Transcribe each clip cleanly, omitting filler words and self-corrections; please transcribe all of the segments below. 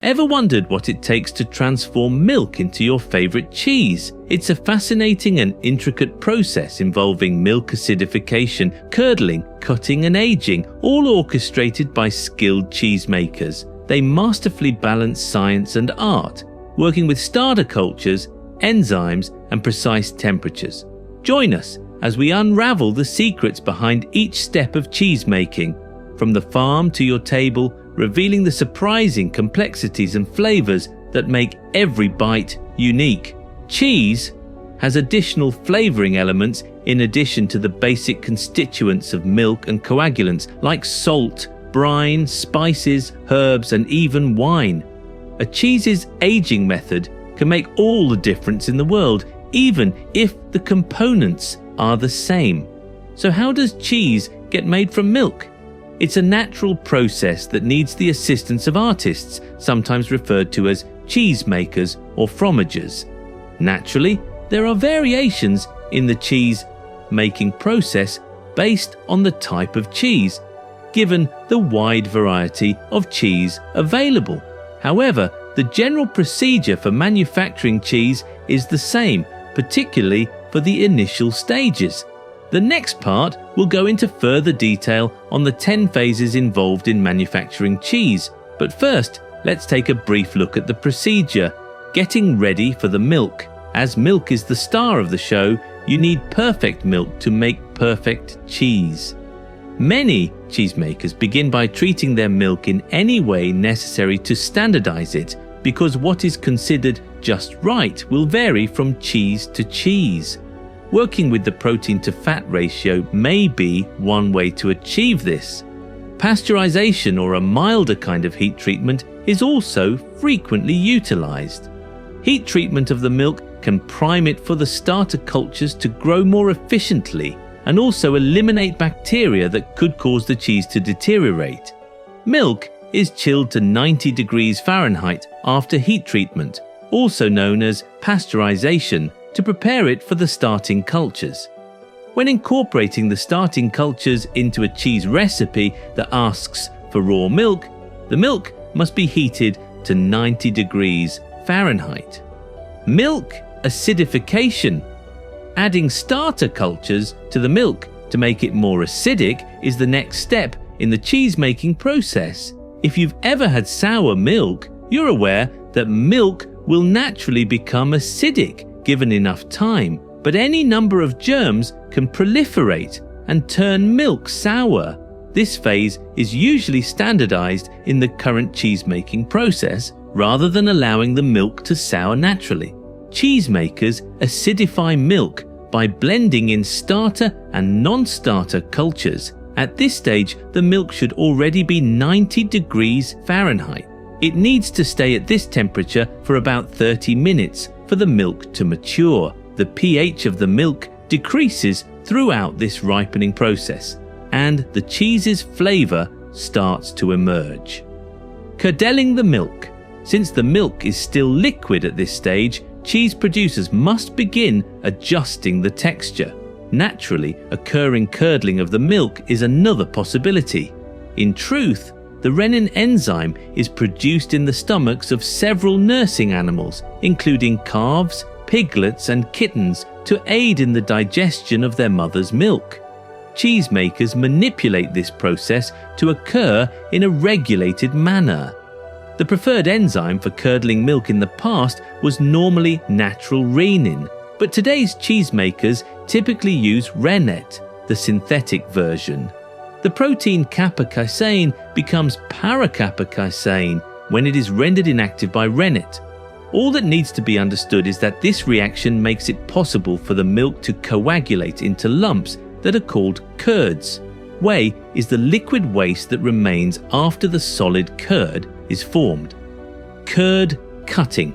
Ever wondered what it takes to transform milk into your favorite cheese? It's a fascinating and intricate process involving milk acidification, curdling, cutting and aging, all orchestrated by skilled cheesemakers. They masterfully balance science and art, working with starter cultures, enzymes and precise temperatures. Join us as we unravel the secrets behind each step of cheese making, from the farm to your table, revealing the surprising complexities and flavors that make every bite unique. Cheese has additional flavoring elements in addition to the basic constituents of milk and coagulants like salt, brine, spices, herbs, and even wine. A cheese's aging method can make all the difference in the world, even if the components are the same. So how does cheese get made from milk? It's a natural process that needs the assistance of artists, sometimes referred to as cheesemakers or fromagers. Naturally, there are variations in the cheese making process based on the type of cheese, given the wide variety of cheese available. However, the general procedure for manufacturing cheese is the same, particularly for the initial stages. The next part will go into further detail on the 10 phases involved in manufacturing cheese. But first, let's take a brief look at the procedure. Getting ready for the milk. As milk is the star of the show, you need perfect milk to make perfect cheese. Many cheesemakers begin by treating their milk in any way necessary to standardize it, because what is considered just right will vary from cheese to cheese. Working with the protein to fat ratio may be one way to achieve this. Pasteurization, or a milder kind of heat treatment, is also frequently utilized. Heat treatment of the milk can prime it for the starter cultures to grow more efficiently and also eliminate bacteria that could cause the cheese to deteriorate. Milk is chilled to 90 degrees Fahrenheit after heat treatment, also known as pasteurization, to prepare it for the starting cultures. When incorporating the starting cultures into a cheese recipe that asks for raw milk, the milk must be heated to 90 degrees Fahrenheit. Milk acidification. Adding starter cultures to the milk to make it more acidic is the next step in the cheese making process. If you've ever had sour milk, you're aware that milk will naturally become acidic given enough time, but any number of germs can proliferate and turn milk sour. This phase is usually standardized in the current cheese-making process rather than allowing the milk to sour naturally. Cheesemakers acidify milk by blending in starter and non-starter cultures. At this stage, the milk should already be 90 degrees Fahrenheit. It needs to stay at this temperature for about 30 minutes for the milk to mature. The pH of the milk decreases throughout this ripening process, and the cheese's flavor starts to emerge. Curdling the milk. Since the milk is still liquid at this stage, cheese producers must begin adjusting the texture. Naturally occurring curdling of the milk is another possibility. In truth, the renin enzyme is produced in the stomachs of several nursing animals, including calves, piglets, and kittens, to aid in the digestion of their mother's milk. Cheesemakers manipulate this process to occur in a regulated manner. The preferred enzyme for curdling milk in the past was normally natural renin, but today's cheesemakers typically use rennet, the synthetic version. The protein kappa-casein becomes para-kappa-casein when it is rendered inactive by rennet. All that needs to be understood is that this reaction makes it possible for the milk to coagulate into lumps that are called curds. Whey is the liquid waste that remains after the solid curd is formed. Curd cutting.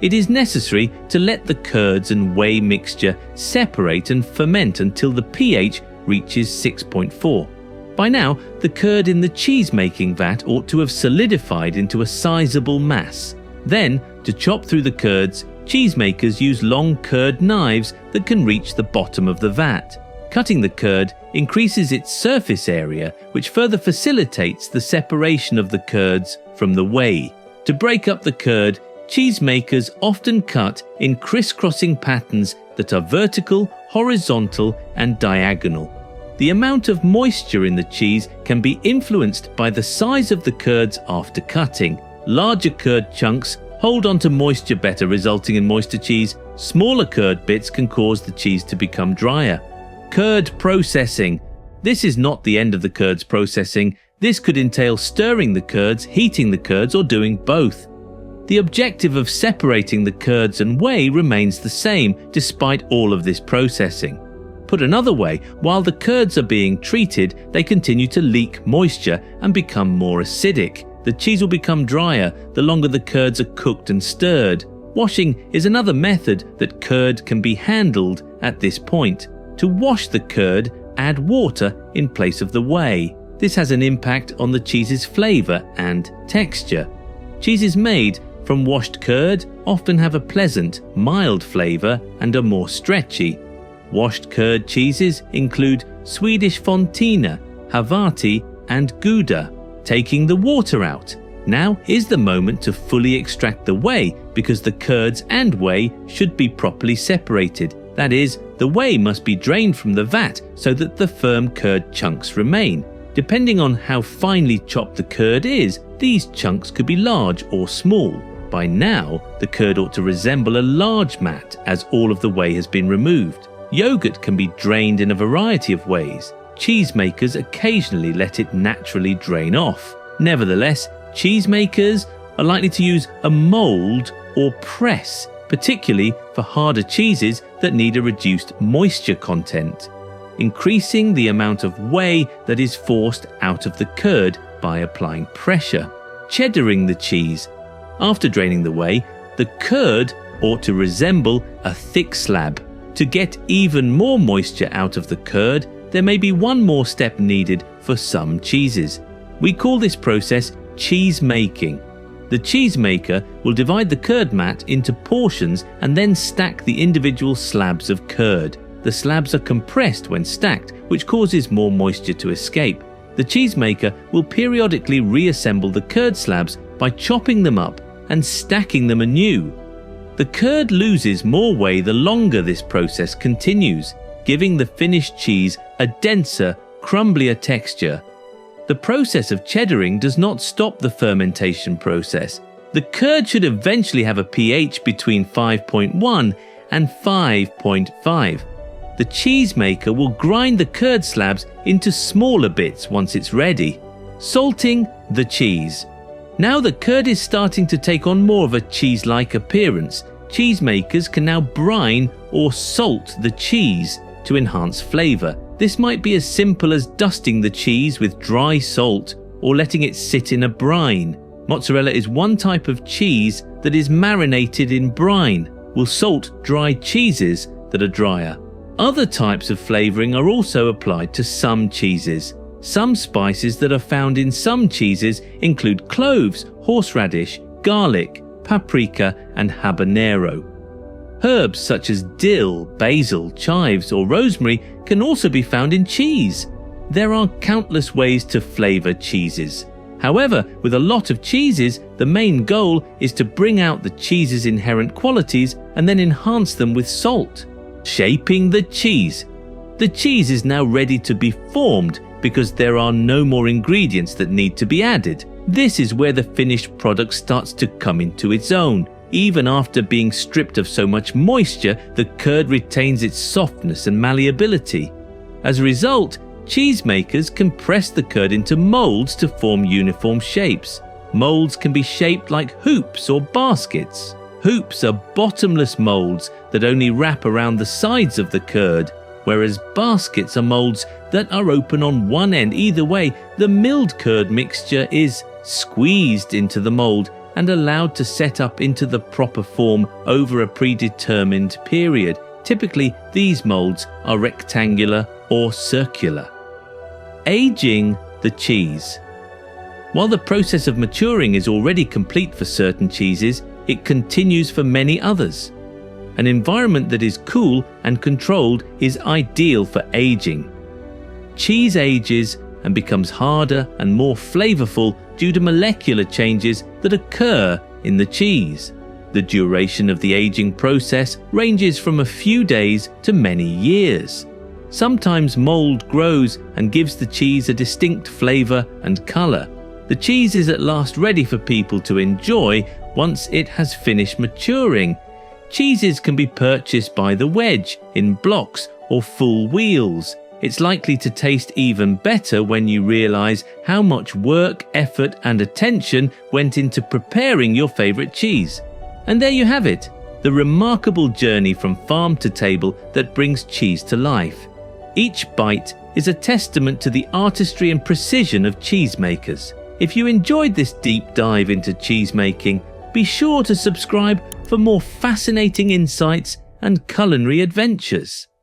It is necessary to let the curds and whey mixture separate and ferment until the pH reaches 6.4. By now, the curd in the cheese-making vat ought to have solidified into a sizable mass. Then, to chop through the curds, cheesemakers use long curd knives that can reach the bottom of the vat. Cutting the curd increases its surface area, which further facilitates the separation of the curds from the whey. To break up the curd, cheesemakers often cut in crisscrossing patterns that are vertical, horizontal, and diagonal. The amount of moisture in the cheese can be influenced by the size of the curds after cutting. Larger curd chunks hold onto moisture better, resulting in moister cheese. Smaller curd bits can cause the cheese to become drier. Curd processing. This is not the end of the curds processing. This could entail stirring the curds, heating the curds, or doing both. The objective of separating the curds and whey remains the same despite all of this processing. Put another way, while the curds are being treated, they continue to leak moisture and become more acidic. The cheese will become drier the longer the curds are cooked and stirred. Washing is another method that curd can be handled at this point. To wash the curd, add water in place of the whey. This has an impact on the cheese's flavour and texture. Cheeses made from washed curd often have a pleasant, mild flavour and are more stretchy. Washed curd cheeses include Swedish Fontina, Havarti, and Gouda. Taking the water out. Now is the moment to fully extract the whey because the curds and whey should be properly separated. That is, the whey must be drained from the vat so that the firm curd chunks remain. Depending on how finely chopped the curd is, these chunks could be large or small. By now, the curd ought to resemble a large mat as all of the whey has been removed. Yogurt can be drained in a variety of ways. Cheesemakers occasionally let it naturally drain off. Nevertheless, cheesemakers are likely to use a mold or press, particularly for harder cheeses that need a reduced moisture content, increasing the amount of whey that is forced out of the curd by applying pressure. Cheddaring the cheese. After draining the whey, the curd ought to resemble a thick slab. To get even more moisture out of the curd, there may be one more step needed for some cheeses. We call this process cheese making. The cheesemaker will divide the curd mat into portions and then stack the individual slabs of curd. The slabs are compressed when stacked, which causes more moisture to escape. The cheesemaker will periodically reassemble the curd slabs by chopping them up and stacking them anew. The curd loses more whey the longer this process continues, giving the finished cheese a denser, crumblier texture. The process of cheddaring does not stop the fermentation process. The curd should eventually have a pH between 5.1 and 5.5. The cheesemaker will grind the curd slabs into smaller bits once it's ready. Salting the cheese. Now the curd is starting to take on more of a cheese-like appearance. Cheesemakers can now brine or salt the cheese to enhance flavour. This might be as simple as dusting the cheese with dry salt or letting it sit in a brine. Mozzarella is one type of cheese that is marinated in brine. We'll salt dried cheeses that are drier. Other types of flavouring are also applied to some cheeses. Some spices that are found in some cheeses include cloves, horseradish, garlic, paprika, and habanero. Herbs such as dill, basil, chives, or rosemary can also be found in cheese. There are countless ways to flavour cheeses. However, with a lot of cheeses, the main goal is to bring out the cheese's inherent qualities and then enhance them with salt. Shaping the cheese. The cheese is now ready to be formed because there are no more ingredients that need to be added. This is where the finished product starts to come into its own. Even after being stripped of so much moisture, the curd retains its softness and malleability. As a result, cheesemakers can press the curd into molds to form uniform shapes. Molds can be shaped like hoops or baskets. Hoops are bottomless molds that only wrap around the sides of the curd, whereas baskets are molds that are open on one end. Either way, the milled curd mixture is squeezed into the mold and allowed to set up into the proper form over a predetermined period. Typically, these molds are rectangular or circular. Aging the cheese. While the process of maturing is already complete for certain cheeses, it continues for many others. An environment that is cool and controlled is ideal for aging. Cheese ages and becomes harder and more flavorful due to molecular changes that occur in the cheese. The duration of the aging process ranges from a few days to many years. Sometimes mold grows and gives the cheese a distinct flavor and color. The cheese is at last ready for people to enjoy once it has finished maturing. Cheeses can be purchased by the wedge, in blocks or full wheels. It's likely to taste even better when you realize how much work, effort and attention went into preparing your favorite cheese. And there you have it, the remarkable journey from farm to table that brings cheese to life. Each bite is a testament to the artistry and precision of cheesemakers. If you enjoyed this deep dive into cheesemaking, be sure to subscribe for more fascinating insights and culinary adventures.